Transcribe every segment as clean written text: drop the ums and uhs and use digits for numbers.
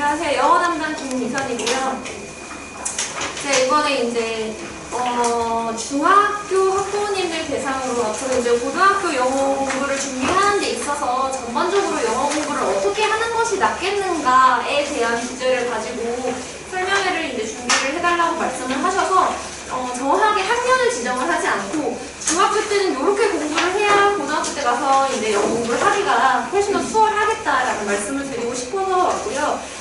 안녕하세요. 영어 담당 김미선이고요. 제가 이번에 이제 중학교 학부모님들 대상으로 앞으로 이제 고등학교 영어 공부를 준비하는 데 있어서 전반적으로 영어 공부를 어떻게 하는 것이 낫겠는가에 대한 주제를 가지고 설명회를 이제 준비를 해달라고 말씀을 하셔서 정확하게 학년을 지정을 하지 않고 중학교 때는 이렇게 공부를 해야 고등학교 때 가서 이제 영어 공부를 하기가 훨씬 더 수월하겠다라는 말씀을 드리고 싶어서 왔고요.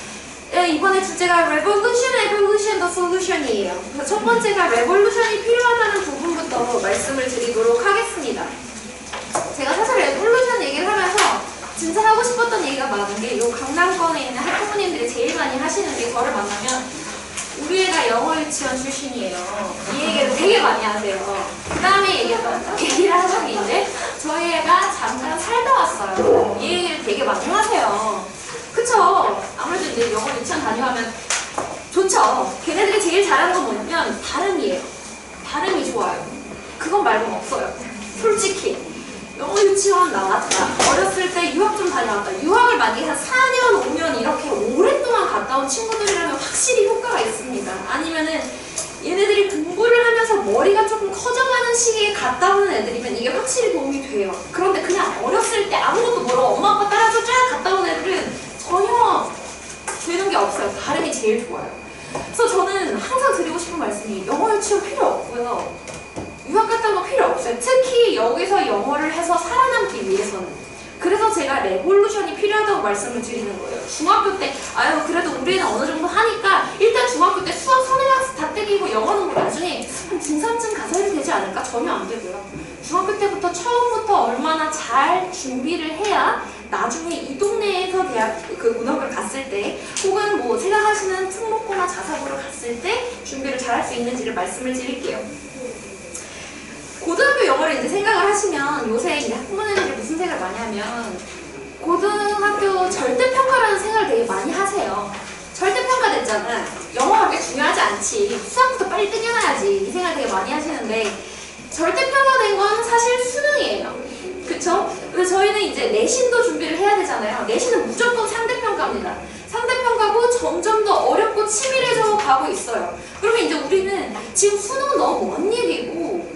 네, 이번에 주제가 Revolution, Evolution, the Solution이에요. 그래서 첫 번째가 Revolution이 필요하다는 부분부터 말씀을 드리도록 하겠습니다. 제가 사실 Revolution 얘기를 하면서 진짜 하고 싶었던 얘기가 많은 게 이 강남권에 있는 학부모님들이 제일 많이 하시는 게 저를 만나면 우리 애가 영어 유치원 출신이에요. 이 얘기를 되게 많이 하세요. 그 다음에 얘기를 하는 게 이제 저희 애가 잠깐 살다 왔어요. 이 얘기를 되게 많이 하세요. 그쵸? 아무래도 이제 영어 유치원 다녀가면 좋죠. 걔네들이 제일 잘하는 건 뭐냐면 발음이에요. 발음이 좋아요. 그건 말고는 없어요. 솔직히 영어 유치원 나왔다. 어렸을 때 유학 좀 다녀왔다. 유학을 만약에 한 4년, 5년 이렇게 오랫동안 갔다 온 친구들이라면 확실히 효과가 있습니다. 아니면은 얘네들이 공부를 하면서 머리가 조금 커져가는 시기에 갔다 오는 애들이면 이게 확실히 도움이 돼요. 그런데 그냥 어렸을 때 아무것도 모르고 엄마 아빠 따라서 쫙 갔다 온 애들은 전혀 되는 게 없어요. 발음이 제일 좋아요. 그래서 저는 항상 드리고 싶은 말씀이 영어 유치원 필요 없고요. 유학 갔다 오면 필요 없어요. 특히 여기서 영어를 해서 살아남기 위해서는. 그래서 제가 레볼루션이 필요하다고 말씀을 드리는 거예요. 중학교 때 그래도 우리는 어느 정도 하니까 일단 중학교 때 수학 선행학습 다 때리고 영어는 뭐 나중에 한 중3쯤 가서 해도 되지 않을까? 전혀 안 되고요. 중학교 때부터 처음부터 얼마나 잘 준비를 해야 나중에 이 동네에서 대학 문학을 갔을 때 혹은 뭐 생각하시는 특목고나 자사고를 갔을 때 준비를 잘 할 수 있는지를 말씀을 드릴게요. 고등학교 영어를 이제 생각을 하시면 요새 이제 학부모님들이 무슨 생각을 많이 하면 고등학교 절대평가라는 생각을 되게 많이 하세요. 절대평가 됐잖아. 영어가 그렇게 중요하지 않지. 수학부터 빨리 땡겨놔야지. 이 생각을 되게 많이 하시는데 절대평가된 건 사실 수능이에요. 그쵸? 그래서 저희는 이제 내신도 준비를 해야 되잖아요. 내신은 무조건 상대평가입니다. 상대평가고 점점 더 어렵고 치밀해져 가고 있어요. 그러면 이제 우리는 지금 수능은 너무 먼 얘기고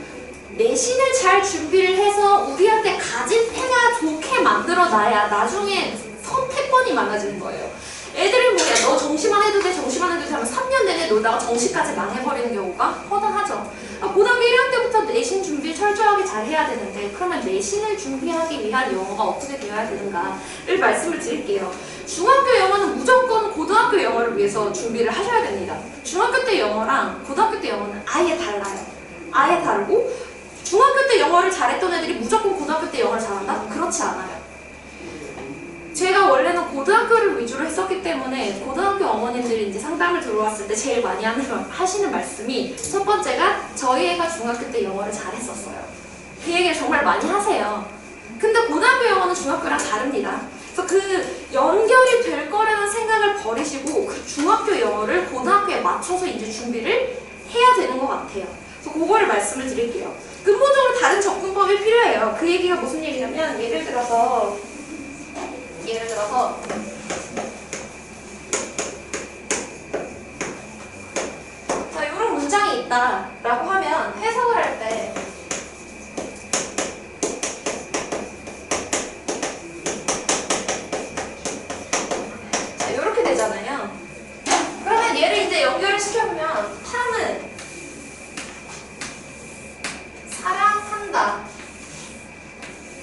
내신을 잘 준비를 해서 우리한테 가진 패가 좋게 만들어놔야 나중에 선택권이 많아지는 거예요. 애들이 뭐야, 너 정시만 해도 돼, 정시만 해도 돼 하면 3년 내내 놀다가 정시까지 망해버리는 경우가 허다하죠. 고등학교 1학년 때부터 내신 준비 철저하게 잘 해야 되는데 그러면 내신을 준비하기 위한 영어가 어떻게 되어야 되는가를 말씀을 드릴게요. 중학교 영어는 무조건 고등학교 영어를 위해서 준비를 하셔야 됩니다. 중학교 때 영어랑 고등학교 때 영어는 아예 달라요. 아예 다르고 중학교 때 영어를 잘했던 애들이 무조건 고등학교 때 영어를 잘한다? 그렇지 않아요. 제가 원래는 고등학교를 위주로 했었기 때문에 고등학교 어머님들이 이제 상담을 들어왔을 때 제일 많이 하시는 말씀이 첫 번째가 저희 애가 중학교 때 영어를 잘했었어요. 그 얘기를 정말 많이 하세요. 근데 고등학교 영어는 중학교랑 다릅니다. 그래서 그 연결이 될 거라는 생각을 버리시고 그 중학교 영어를 고등학교에 맞춰서 이제 준비를 해야 되는 것 같아요. 그래서 그거를 말씀을 드릴게요. 근본적으로 다른 접근법이 필요해요. 그 얘기가 무슨 얘기냐면 예를 들어서 자, 이런 문장이 있다 라고 하면 해석을 할 때 자, 이렇게 되잖아요. 그러면 얘를 이제 연결을 시켜보면 탐은 사랑한다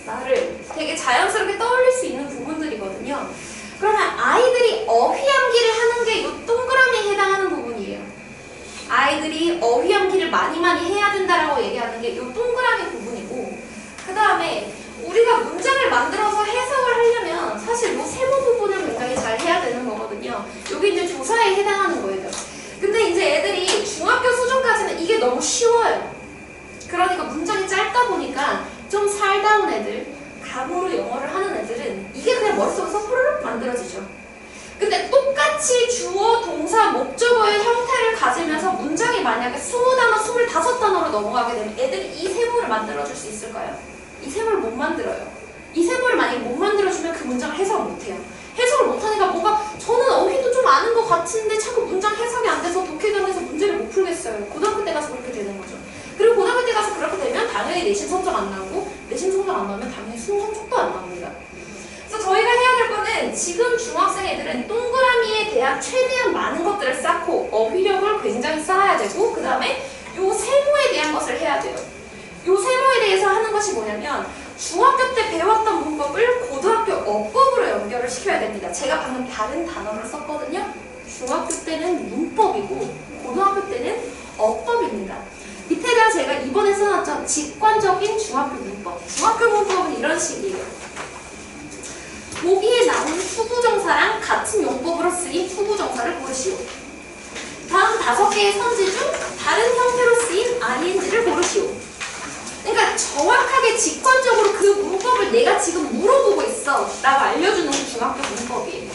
나를 되게 자연스럽게 떠올릴 수 있는 부분들이거든요. 그러면 아이들이 어휘암기를 하는 게 이 동그라미에 해당하는 부분이에요. 아이들이 어휘암기를 많이 해야 된다라고 얘기하는 게 이 동그라미 부분이고 그 다음에 우리가 문장을 만들어서 해석을 하려면 사실 이 세모 부분을 굉장히 잘 해야 되는 거거든요. 이게 이제 조사에 해당하는 거예요. 근데 이제 애들이 중학교 수준까지는 이게 너무 쉬워요. 그러니까 문장이 짧다 보니까 좀 살다 온 애들, 감으로 영어를 하는 애들은 이게 그냥 머릿속에서 후루룩 만들어지죠. 근데 똑같이 주어, 동사, 목적어의 형태를 가지면서 문장이 만약에 20단어, 25단어로 넘어가게 되면 애들이 이 세모를 만들어줄 수 있을까요? 이 세모를 못 만들어요. 이 세모를 만약에 못 만들어주면 그 문장을 해석을 못해요. 해석을 못하니까 뭔가 저는 어휘도 좀 아는 것 같은데 자꾸 문장 해석이 안 돼서 독해관에서 문제를 못 풀겠어요. 고등학교 때 가서 그렇게 되는 거죠. 그리고 고등학교 때 가서 그렇게 되면 당연히 내신 성적 안 나오고 내신 성적 안 나오면 당연히 수능 성적도 안 나옵니다. 그래서 저희가 해야 될 거는 지금 중학생 애들은 동그라미에 대한 최대한 많은 것들을 쌓고 어휘력을 굉장히 쌓아야 되고 그 다음에 요 세모에 대한 것을 해야 돼요. 요 세모에 대해서 하는 것이 뭐냐면 중학교 때 배웠던 문법을 고등학교 어법으로 연결을 시켜야 됩니다. 제가 방금 다른 단어를 썼거든요. 중학교 때는 문법이고 고등학교 때는 어법입니다. 밑에다 제가 이번에 써놨죠. 직관적인 중학교 문법. 중학교 문법은 이런 식이에요. 보기에 나온 투부정사랑 같은 용법으로 쓰인 투부정사를 고르시오. 다음 5개의 선지 중 다른 형태로 쓰인 ing를 고르시오. 그러니까 정확하게 직관적으로 그 문법을 내가 지금 물어보고 있어 라고 알려주는 게 중학교 문법이에요.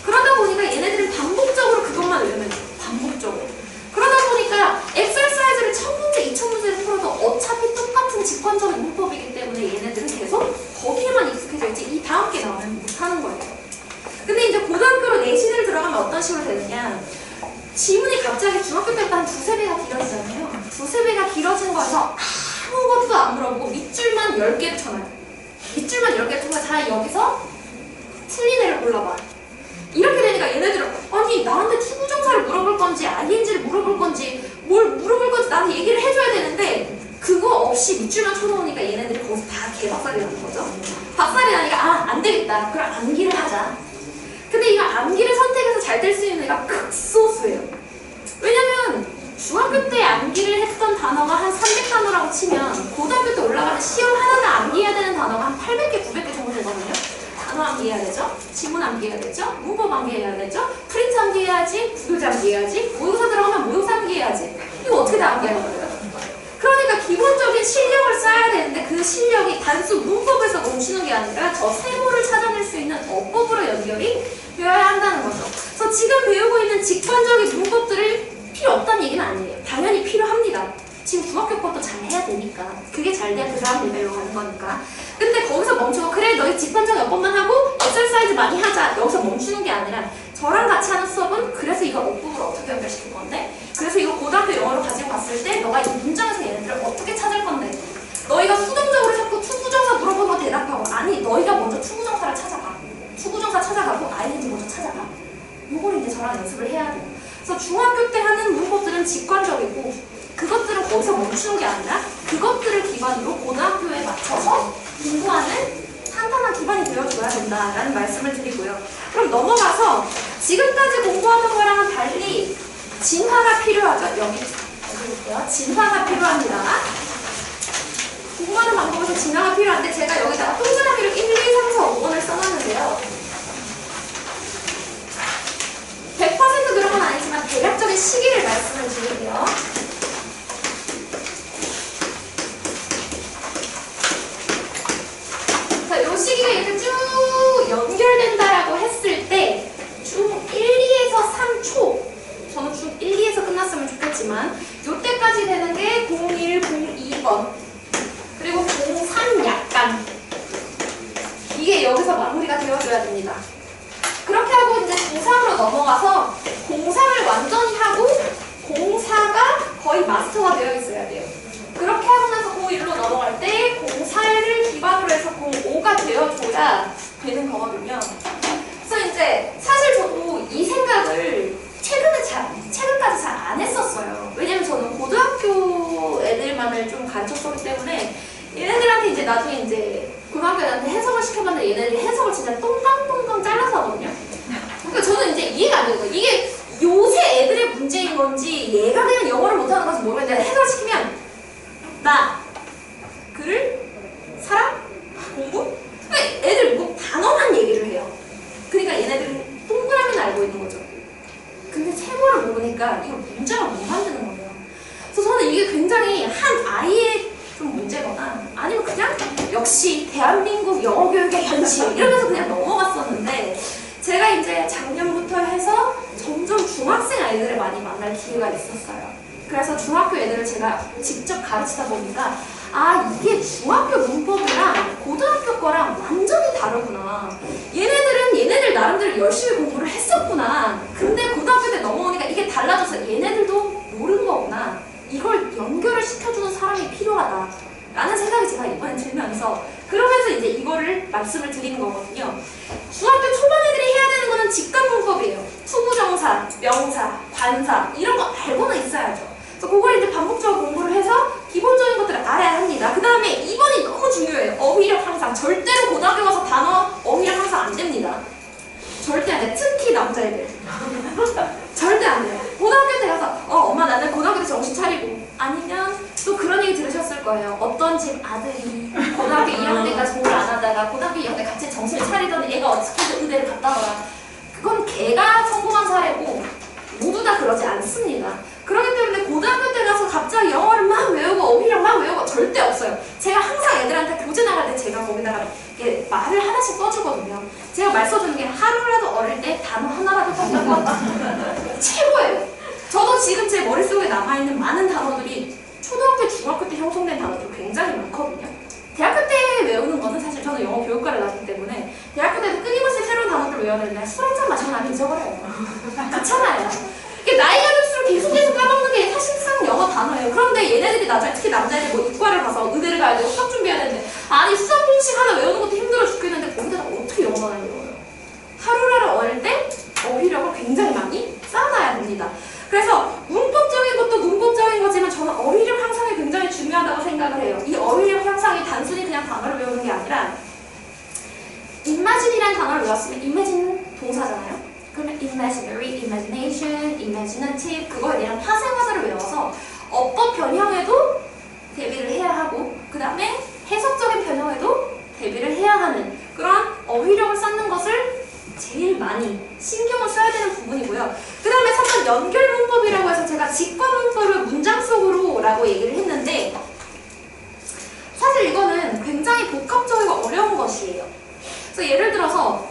그러다 보니까 얘네들은 반복적으로 그것만 외우면 돼요. 반복적으로. 그러다 보니까 엑셀사이즈를 1000문제, 2000문제를 풀어도 어차피 똑같은 직관적인 문법이기 때문에 얘네들은 계속 거기에만 익숙해져 있지 이 다음 게 나오면 못하는 거예요. 근데 이제 고등학교로 내신을 들어가면 어떤 식으로 되느냐, 지문이 갑자기 중학교 때보다 한 2~3배가 길어지잖아요. 2~3배가 길어진 거에서 아무것도 안 물어보고 밑줄만 10개를 쳐놔요. 밑줄만 10개를 쳐서 자 여기서 틀린 애를 골라봐. 이렇게 되니까 얘네들은 아니 나한테 투부정사를 물어볼 건지 ing를 물어볼 건지 뭘 물어볼 건지 나한테 얘기를 해줘야 되는데 그거 없이 밑줄만 쳐놓으니까 얘네들이 거기서 다 개박살이 나는 거죠. 박살이 나니까 아 안되겠다 그럼 암기를 하자. 근데 이거 암기를 선택해서 잘 될 수 있는 애가 극소수예요. 왜냐면 중학교 때 암기를 했던 단어가 한 300단어라고 치면 고등학교 때 올라가는 시험 하나는 암기해야 되는 단어가 한 800개, 900개 정도 되거든요. 단어 암기해야 되죠? 지문 암기해야 되죠? 문법 암기해야 되죠? 프린트 암기해야지, 구글자 암기해야지, 모의고사 들어가면 모의고사 암기해야지. 이거 어떻게 다 암기하는 거예요? 그러니까 기본적인 실력을 쌓아야 되는데 그 실력이 단순 문법에서 멈추는 게 아니라 저 세모를 찾아낼 수 있는 어법으로 연결이 되어야 한다는 거죠. 그래서 지금 배우고 있는 직관적인 문법들을 필요 없다는 얘기는 아니에요. 당연히 필요합니다. 지금 중학교 것도 잘 해야 되니까. 그게 잘 돼야 그 다음 레벨로 가는 거니까. 근데 거기서 멈추고 그래 너희 직관적 어법만 하고 엑셀사이즈 많이 하자. 여기서 멈추는 게 아니라 저랑 같이 하는 수업은 그래서 이걸 어법으로 어떻게 연결시킬 건데 그래서 이거 고등학교 영어로 가지고 갔을 때 너가 이 문장에서 얘네들을 어떻게 찾을 건데 너희가 수동적으로 자꾸 투부정사 물어보고 대답하고 아니 너희가 먼저 투부정사를 찾아가. 투부정사 찾아가고 ing 먼저 찾아가. 이걸 이제 저랑 연습을 해야 돼요. 그래서 중학교 때 하는 문법들은 직관적이고 그것들은 거기서 멈추는 게 아니라 그것들을 기반으로 고등학교에 맞춰서 공부하는 탄탄한 기반이 되어줘야 된다라는 말씀을 드리고요. 그럼 넘어가서 지금까지 공부하던 거랑은 달리 진화가 필요하죠. 여기 볼게요. 진화가 필요합니다. 공부하는 방법에서 진화가 필요한데 제가 여기다가 동그라미로 1, 2, 3, 4, 5번을 써놨는데요. 100% 그런 건 아니지만 대략적인 시기를 말씀을 드릴게요. 자, 요 시기가 이렇게 쭉 연결된다라고 했을 때 중 1, 2에서 3초 저는 중 1, 2에서 끝났으면 좋겠지만 요때까지 되는 게 01, 02번 그리고 03 약간 이게 여기서 마무리가 되어줘야 됩니다. 그렇게 하고 이제 03으로 넘어가서 03을 완전히 하고 04가 거의 마스터가 되어 있어야 돼요. 그렇게 하고 나서 01로 넘어갈 때 04를 기반으로 해서 05가 되어줘야 되는 거거든요. 그래서 이제 사실 저도 이 생각을 최근까지 잘 안 했었어요. 왜냐면 저는 고등학교 애들만을 좀 가르쳤었기 때문에 얘네들한테 이제 나중에 이제 고등학교 애들한테 해석을 시켜봤는데 얘네들이 해석을 진짜 똥깡똥깡 잘라서 하거든요. 그러니까 저는 이제 이해가 안 되는 거예요. 이게 요새 애들의 문제인 건지 얘가 그냥 영어를 못하는 건지 모르겠는데 해석을 시키면 나 글을 사람 공부? 근데 애들 뭐 단어만 얘기를 해요. 그러니까 얘네들은 동그라미는 알고 있는 거죠. 근데 세모를 모르니까 이거 문제가 못 만드는 거예요. 그래서 저는 이게 굉장히 한 아이의 좀 문제거나 아니면 그냥 역시 대한민국 영어 교육의 현실 이러면서 그냥 넘어갔었는데 제가 이제 작년부터 해서 점점 중학생 아이들을 많이 만날 기회가 있었어요. 그래서 중학교 애들을 제가 직접 가르치다 보니까 아 이게 중학교 문법이랑 고등학교 거랑 완전히 다르구나. 얘네들은 얘네들 나름대로 얘네들은 열심히 공부를 했었구나. 근데 고등학교 때 넘어오니까 이게 달라져서 얘네들도 모르는 거구나. 이걸 연결을 시켜주는 사람이 필요하다. 라는 생각이 제가 이번에 들면서 그러면서 이제 이거를 말씀을 드리는 거거든요. 중학교 초반 애들이 해야 되는 거는 직관문법이에요. 투부정사, 명사, 관사 이런 거 알고는 있어야죠. 그래서 그걸 이제 반복적으로 공부를 해서 기본적인 것들을 알아야 합니다. 그 다음에 2번이 너무 중요해요. 어휘력 향상. 절대로 고등학교 가서 단어 어휘력 향상 안 됩니다. 절대 안 돼. 특히 남자애들. 절대 안 돼요. 고등학교 때 가서 엄마 나는 고등학교 때 정신 차리고 아니면 또 그런 얘기 들으셨을 거예요. 어떤 집 아들이 고등학교 2학년 때까지 공부를 안 하다가 고등학교 2학년 때 같이 정신을 차리더니 애가 어떻게든 의대를 갔다더라. 그건 걔가 성공한 사례고 모두 다 그러지 않습니다. 그렇기 때문에 고등학교 때 가서 갑자기 영어를 막 외우고 어휘력 막 외우고 절대 없어요. 제가 항상 애들한테 교재 나갈 때 제가 거기다가 말을 하나씩 써주거든요. 제가 말 써주는 게 하루라도 어릴 때 단어 하나라도 썼던 건 최고예요. 저도 지금 제 머릿속에 남아있는 많은 단어들이 초등학교, 중학교 때 형성된 단어들 굉장히 많거든요. 대학교 때 외우는 거는 사실 저는 영어 교육과를 나왔기 때문에 대학교 때도 끊임없이 새로운 단어들 외워야 되는데 술 한잔 마시면 잊어버려요. 그렇잖아요. 이게 나이가 들수록 계속 까먹는 게 사실상 영어 단어예요. 그런데 얘네들이 나중에 특히 남자애들 뭐 이과를 가서 의대를 가야 되고 수학 준비해야 되는데 아니 수학 공식 하나 외우는 것도 힘들어 죽겠는데 거기다가 어떻게 영어 단어를 외워요? 하루라도 어릴 때 어휘력을 굉장히 많이 쌓아놔야 됩니다. 그래서 문법적인 것도 문법적인 거지만 저는 어휘력 향상이 굉장히 중요하다고 생각을 해요. 이 어휘력 향상이 단순히 그냥 단어를 외우는 게 아니라 imagine이라는 단어를 외웠으면 imagine 동사잖아요. 그러면 imaginary, imagination, imaginative 그거에 대한 파생어들을 외워서 어법 변형에도 대비를 해야 하고 그 다음에 해석적인 변형에도 대비를 해야 하는 그런 어휘력을 쌓는 것을 제일 많이 신경을 써야 되는 부분이고요. 그 다음에 3번 연결 문법이라고 해서 제가 직관 문법을 문장 속으로 라고 얘기를 했는데 사실 이거는 굉장히 복합적이고 어려운 것이에요. 그래서 예를 들어서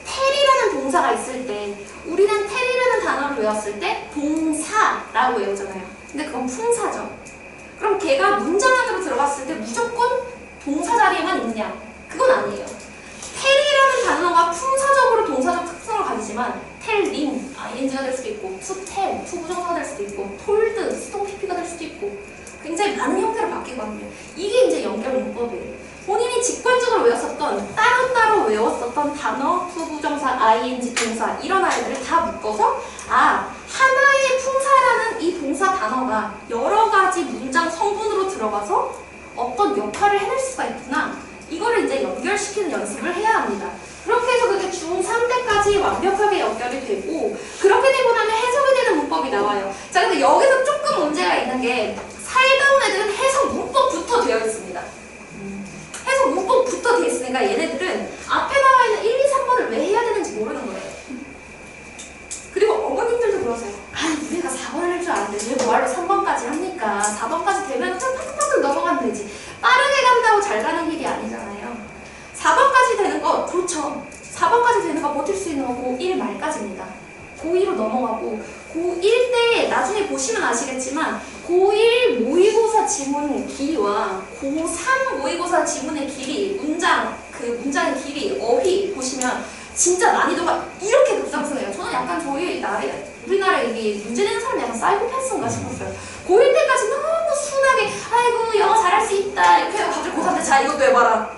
텔이라는 동사가 있을 때 우리는 텔이라는 단어를 외웠을 때 동사라고 외우잖아요. 근데 그건 품사죠. 그럼 걔가 문장 안으로 들어갔을 때 무조건 동사 자리에만 있느냐? 그건 아니에요. 텔이라는 단어가 품사적으로 동사적 특성을 가지지만 텔링, ing가 될 수도 있고 투텔, 투부정사가 될 수도 있고 톨드, 수동 pp가 될 수도 있고 굉장히 많은 형태로 바뀌거든요. 이게 이제 연결 문법이에요. 본인이 직관적으로 외웠었던 따로따로 외웠었던 단어, 투부정사, ing 동사 이런 아이들을 다 묶어서 하나의 품사라는 이 동사 단어가 여러 가지 문장 성분으로 들어가서 어떤 역할을 해낼 수가 있구나. 이거를 이제 연결시키는 연습을 해야 합니다. 그렇게 해서 그게 중3 때까지 완벽하게 연결이 되고 그렇게 되고 나면 해석이 되는 문법이 나와요. 자, 근데 여기서 조금 문제가 있는 게 사이다운 애들은 해석 문법부터 되어 있습니다. 해석 문법부터 되어 있으니까 얘네들은 앞에 나와 있는 1, 2, 3번을 왜 해야 되는지 모르는 거예요. 그리고 어머님들도 그러세요. 우리가 4번을 할 줄 아는데 왜 뭐하러 3번까지 합니까? 4번까지 되면 그냥 파닥파닥 넘어가면 되지. 빠르게 간다고 잘 가는 길이 아니잖아요. 4번까지 되는 거 그렇죠. 4번까지 되는 거 버틸 수 있는 거 고1 말까지입니다. 고2로 넘어가고 고1 때 나중에 보시면 아시겠지만 고1 모의고사 지문 길이와 고3 모의고사 지문의 길이 문장의 길이 어휘 보시면 진짜 난이도가 이렇게 급상승해요. 저는 약간 우리나라에 이게 문제 내는 사람이 약간 사이코패스인가 싶었어요. 고1 때까지 너무 순하게 아이고 영어 잘할 수 있다 이렇게 해서 갑자기 고3 때 자 이것도 해봐라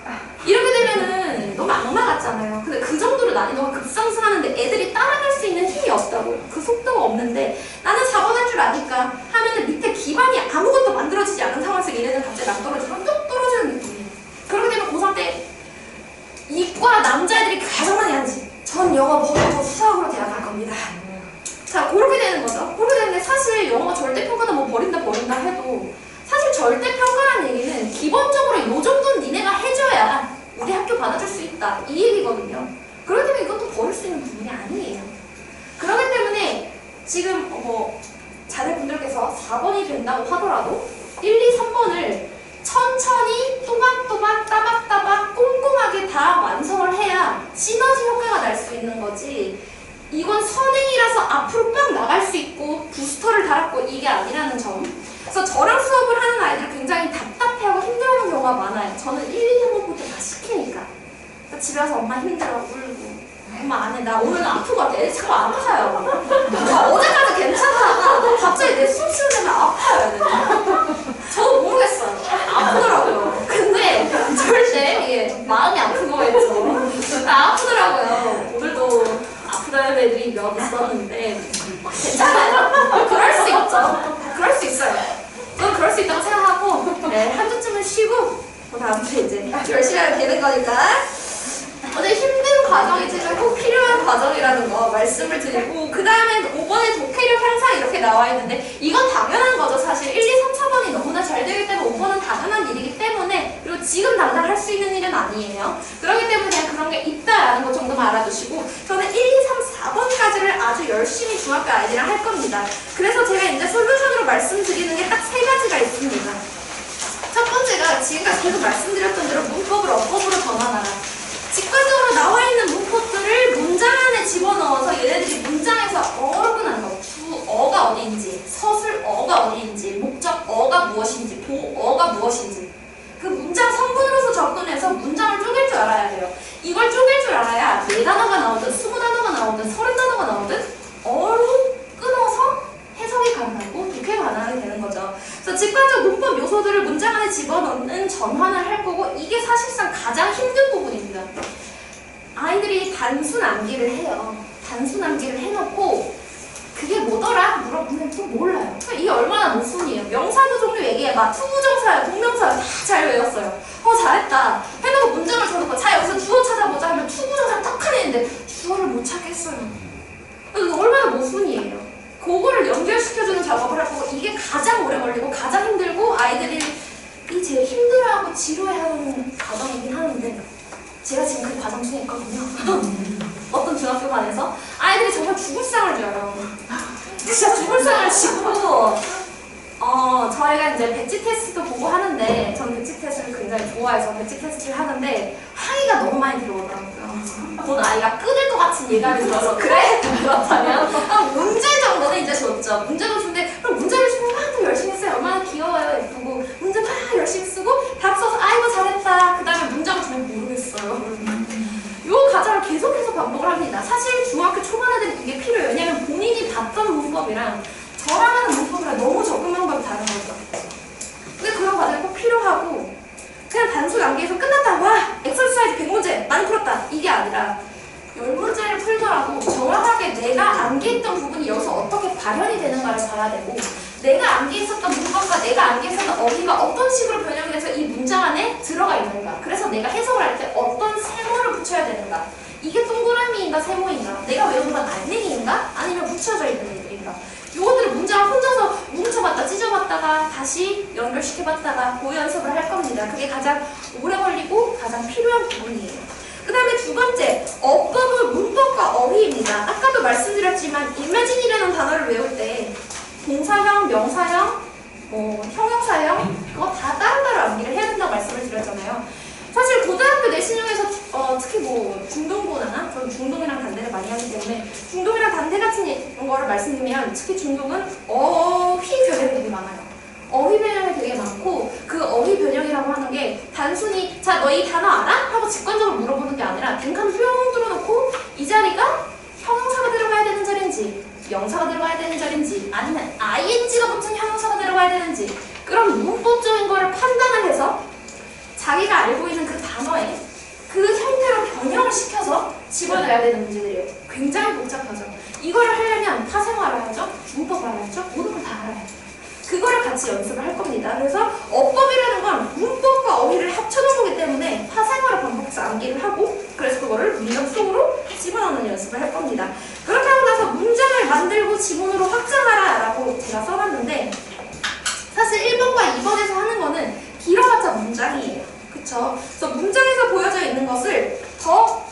이렇게 되면은 너무 악마 같잖아요. 근데 그 정도로 난이도가 급상승하는데 애들이 따라갈 수 있는 힘이 없다고요. 그 속도가 없는데 나는 4번 할 줄 아니까 하면은 밑에 기반이 아무것도 만들어지지 않은 상황에서 얘네는 갑자기 낭떠러지면 뚝 떨어지는 느낌이에요. 그렇게 되면 고3 때 이과 남자애들이 가장 많이 하지. 전 영어 버리고 수학으로 대학 갈 겁니다. 자, 그렇게 되는 거죠. 그렇게 되는데 사실 영어 절대평가는 뭐 버린다 해도 사실 절대평가라는 얘기는 기본적으로 이 정도는 니네가 해줘야 우리 학교 받아줄 수 있다. 이 얘기거든요. 그렇기 때문에 이것도 버릴 수 있는 부분이 아니에요. 그렇기 때문에 지금 자녀분들께서 4번이 된다고 하더라도 1, 2, 3번을 천천히 또박또박 따박따박 꼼꼼하게 다 완성을 해야 시너지 효과가 날 수 있는 거지 이건 선행이라서 앞으로 빡 나갈 수 있고 부스터를 달았고 이게 아니라는 점. 그래서 저랑 수업을 하는 아이들은 굉장히 답답해하고 힘들어하는 경우가 많아요. 저는 1, 2, 3번부터 다 시키니까. 집에 와서 엄마 힘들어 울고 엄마 안 해. 나 오늘 아픈 것 같아. 애들 자꾸 아파요. 어제까지 괜찮다가 갑자기 내 수술 되면 아파요, 애들. 저도 모르겠어요. 아프더라고요. 근데 절대 이게 마음이 아픈 거겠죠. 아프더라고요. 오늘도 아프다는 애들이 몇 있었는데 괜찮아요. 그럴 수 있죠. 그럴 수 있어요. 저는 그럴 수 있다고 생각하고 네, 한 주쯤은 쉬고 그 다음부터 이제 열심히 하면 되는 거니까 어제 힘든 과정이지만 꼭 필요한 과정이라는 거 말씀을 드리고 그 다음에 5번에 독해력 향상 이렇게 나와 있는데 이건 당연한 거죠. 사실 1, 2, 3, 4번이 너무나 잘 되기 때문에 5번은 당연한 일이기 때문에 그리고 지금 당장 할 수 있는 일은 아니에요. 그렇기 때문에 그냥 그런 게 있다라는 것 정도만 알아두시고 저는 1, 2, 3, 4번까지를 아주 열심히 중학교 아이들이랑 할 겁니다. 그래서 제가 이제 솔루션으로 말씀드리는 게 딱 3가지가 있습니다. 첫 번째가 지금까지 계속 말씀드렸던 대로 문법을 어법으로 전환하라. 직관적으로 나와 있는 문법들을 문장 안에 집어넣어서 얘네들이 문장에서 어긋나는 거. 주어가 어디인지, 서술어가 어디인지, 목적어가 무엇인지, 보어가 무엇인지 그 문장 성분으로서 접근해서 문장을 쪼갤 줄 알아야 돼요. 이걸 쪼갤 줄 알아야 4단어가 나오든 20단어가 나오든 30단어가 나오든 어로 끊어서 해석이 가능하고 독해가 가능하게 되는 거죠. 그래서 직관적 문법 요소들을 문장 안에 집어넣는 전환을 할 거고 이게 사실상 가장 힘든 부분입니다. 아이들이 단순 암기를 해요. 단순 암기를 해놓고 그게 뭐더라? 물어보면 또 몰라요. 이게 얼마나 모순이에요. 명사구 종류 얘기해봐. 투부정사야, 동명사야 다 잘 외웠어요. 잘했다. 해놓고 문장을 쳐놓고 자 여기서 주어 찾아보자 하면 투부정사 딱 하나 있는데 주어를 못 찾겠어요. 얼마나 모순이에요. 그거를 연결시켜주는 작업을 할 거고 이게 가장 오래 걸리고 가장 힘들고 아이들이 제일 힘들어하고 지루해하는 과정이긴 하는데 제가 지금 그 과정 중에 있거든요. 어떤 중학교 반에서 아이들이 정말 죽을 상을 줘요. 진짜 죽을 상을 지고 저희가 이제 배치 테스트도 보고 하는데 전 배치 테스트를 굉장히 좋아해서 배치 테스트를 하는데 항의가 너무 많이 들어오더라고요. 본 아이가 끊을 것 같은 예감이 들어서 그래? 그렇다면 문제 정도는 이제 줬죠. 문제도 준데 그럼 문제를 주면 막 더 열심히 써요. 얼마나 귀여워요. 예쁘고 문제 막 열심히 쓰고 답 써서 아이고 잘했다. 그 다음에 문장을 주면 모르겠어요. 이 과정을 계속해서 반복을 합니다. 사실 중학교 초반 애들은 이게 필요해요. 왜냐면 본인이 봤던 문법이랑 저랑 하는 문법이랑 너무 접근 방법이 다른 거죠. 근데 그런 과정이 꼭 필요하고 그냥 단순 암기해서 끝났다. 와! 엑서사이즈 100문제 많이 풀었다. 이게 아니라 10문제를 풀더라도 정확하게 내가 암기했던 부분이 여기서 어떻게 발현이 되는가를 봐야 되고 내가 암기했었던 문법과 내가 암기했었던 어휘가 어떤 식으로 변형이 돼서 이 문장 안에 들어가 있는가. 그래서 내가 해석을 할 때 어떤 세모를 붙여야 되는가. 이게 동그라미인가 세모인가. 내가 외운 건 알맹이인가 아니면 붙여져 있는 애들인가. 요것들을 문장을 혼자서 뭉쳐봤다 찢어봤다가 다시 연결시켜봤다가 그 연습을 할 겁니다. 그게 가장 오래 걸리고 가장 필요한 부분이에요. 그 다음에 두 번째, 어법은 문법과 어휘입니다. 아까도 말씀드렸지만 imagine이라는 단어를 외울 때 동사형, 명사형, 형용사형 그거 다 따로따로 암기를 해야 된다고 말씀을 드렸잖아요. 사실 고등학교 내신형에서 특히 중동고나 저는 중동이랑 단대를 많이 하기 때문에 중동이랑 단대 같은 거를 말씀드리면 특히 중동은 어휘 변형이 되게 많아요. 어휘 변형이 되게 많고 그 어휘 변형이라고 하는 게 단순히 자 너 이 단어 알아? 하고 직관적으로 물어보는 게 아니라 빈칸 뿅 뚫어놓고 이 자리가 형용사가 들어가야 되는 자리인지 명사가 들어가야 되는 자리인지 아니면 ing가 붙은 형용사가 들어가야 되는지 그런 문법적인 거를 판단을 해서 자기가 알고 있는 그 단어에 그 형태로 변형을 시켜서 집어넣어야 되는 문제들이에요. 굉장히 복잡하죠. 이거를 하려면 파생어 알아야죠. 문법 알아야죠. 모든 걸 다 알아야 돼요. 그거를 같이 연습을 할 겁니다. 그래서 어법이라는 건 문법과 어휘를 합쳐놓은 거기 때문에 파생어를 반복해서 암기를 하고 그래서 그거를 문장 속으로 집어넣는 연습을 할 겁니다. 그렇게 하고 나서 문장을 만들고 지문으로 확장하라 라고 제가 써놨는데 사실 1번과 2번에서 하는 거는 길어봤자 문장이에요. 그쵸? 그래서 문장에서 보여져 있는 것을 더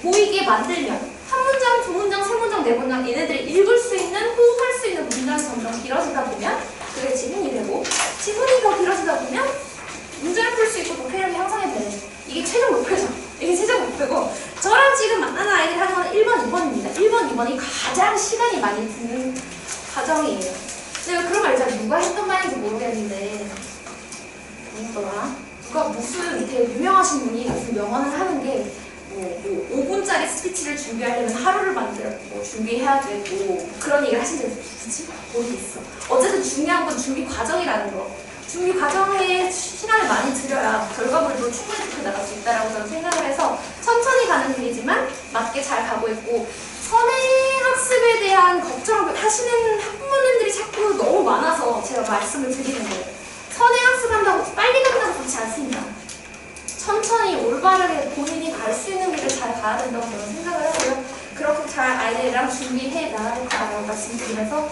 보이게 만들면 한 문장, 두 문장, 세 문장, 네 문장 얘네들이 읽을 수 있는, 호흡할 수 있는 문장이 점점 길어지다 보면 그게 지문이 되고 지문이 더 길어지다 보면 문제를 풀 수 있고 독해력이 향상이 되는 이게 최종 목표죠. 이게 최종 목표고 저랑 지금 만나는 아이들이 하는 건 1번, 2번입니다. 1번, 2번이 가장 시간이 많이 드는 과정이에요. 내가 그런 말 있잖아. 누가 했던 말인지 모르겠는데 누가 무슨 되게 유명하신 분이 무슨 명언을 하는 게 5분짜리 완벽하게 스피치를 준비하려면 하루를 준비해야 되고 그런 얘기를 하신 적 있으시지? 모르겠어. 어쨌든 중요한 건 준비 과정이라는 거. 준비 과정에 시간을 많이 들여야 결과물도 충분히 좋게 나갈 수 있다고 저는 생각을 해서 천천히 가는 길이지만 맞게 잘 가고 있고 선행학습에 대한 걱정을 하시는 학부모님들이 자꾸 너무 많아서 제가 말씀을 드리는 거예요. 선행학습한다고 빨리 간다고 좋지 않습니다. 천천히 올바르게 본인이 갈 수 있는 길을 잘 가야 된다고 저는 생각을 하고요. 그렇게 잘 아이들이랑 준비해 나갈 거라고 말씀드리면서